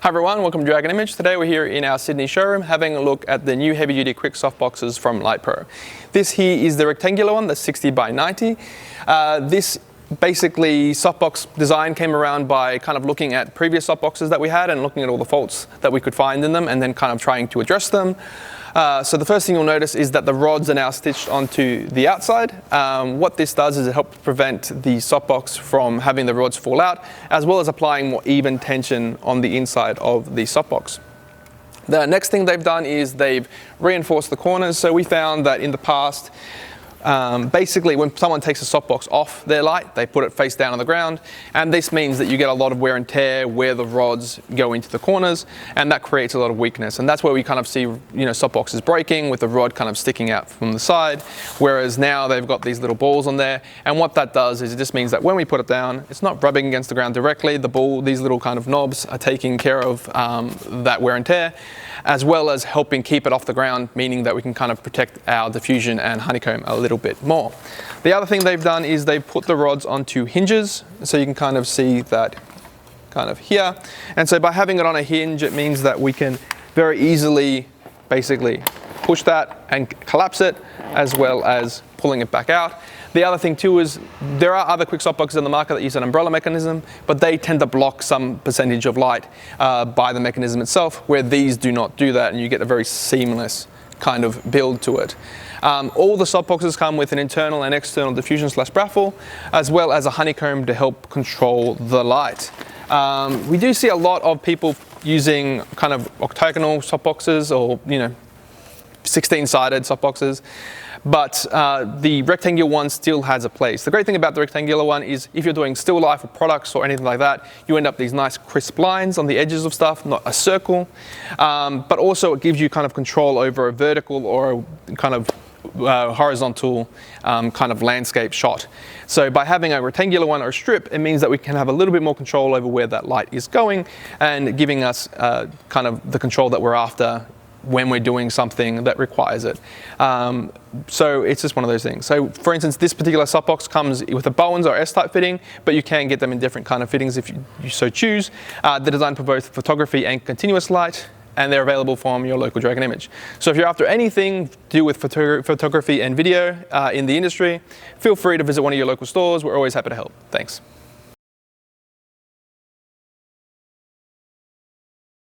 Hi everyone, welcome to Dragon Image. Today we're here in our Sydney showroom having a look at the new heavy-duty quick softboxes from LightPro. This here is the rectangular one, the 60 by 90. This basically softbox design came around by kind of looking at previous softboxes that we had and looking at all the faults that we could find in them and then kind of trying to address them. So the first thing you'll notice is that the rods are now stitched onto the outside. What this does is it helps prevent the softbox from having the rods fall out, as well as applying more even tension on the inside of the softbox. The next thing they've done is they've reinforced the corners. So we found that in the past, basically when someone takes a softbox off their light, they put it face down on the ground, and this means that you get a lot of wear and tear where the rods go into the corners, and that creates a lot of weakness. And that's where we kind of see, softboxes breaking with the rod kind of sticking out from the side, whereas now they've got these little balls on there. And what that does is it just means that when we put it down, it's not rubbing against the ground directly. The ball, these little kind of knobs are taking care of that wear and tear, as well as helping keep it off the ground, meaning that we can kind of protect our diffusion and honeycomb a little bit more. The other thing they've done is they've put the rods onto hinges, so you can kind of see that kind of here. And so by having it on a hinge, it means that we can very easily basically push that and collapse it, as well as pulling it back out. The other thing too is there are other quick softboxes in the market that use an umbrella mechanism, but they tend to block some percentage of light by the mechanism itself, where these do not do that, and you get a very seamless kind of build to it. All the softboxes come with an internal and external diffusion / baffle, as well as a honeycomb to help control the light. We do see a lot of people using kind of octagonal softboxes or 16-sided softboxes, but the rectangular one still has a place. The great thing about the rectangular one is if you're doing still life or products or anything like that, you end up these nice crisp lines on the edges of stuff, not a circle. But also it gives you kind of control over a vertical or a kind of horizontal kind of landscape shot. So by having a rectangular one or a strip, it means that we can have a little bit more control over where that light is going and giving us kind of the control that we're after when we're doing something that requires it. So it's just one of those things. So for instance, this particular softbox comes with a Bowens or S-type fitting, but you can get them in different kind of fittings if you so choose. They're designed for both photography and continuous light, and they're available from your local Dragon Image. So if you're after anything to do with photography and video in the industry, feel free to visit one of your local stores. We're always happy to help. Thanks.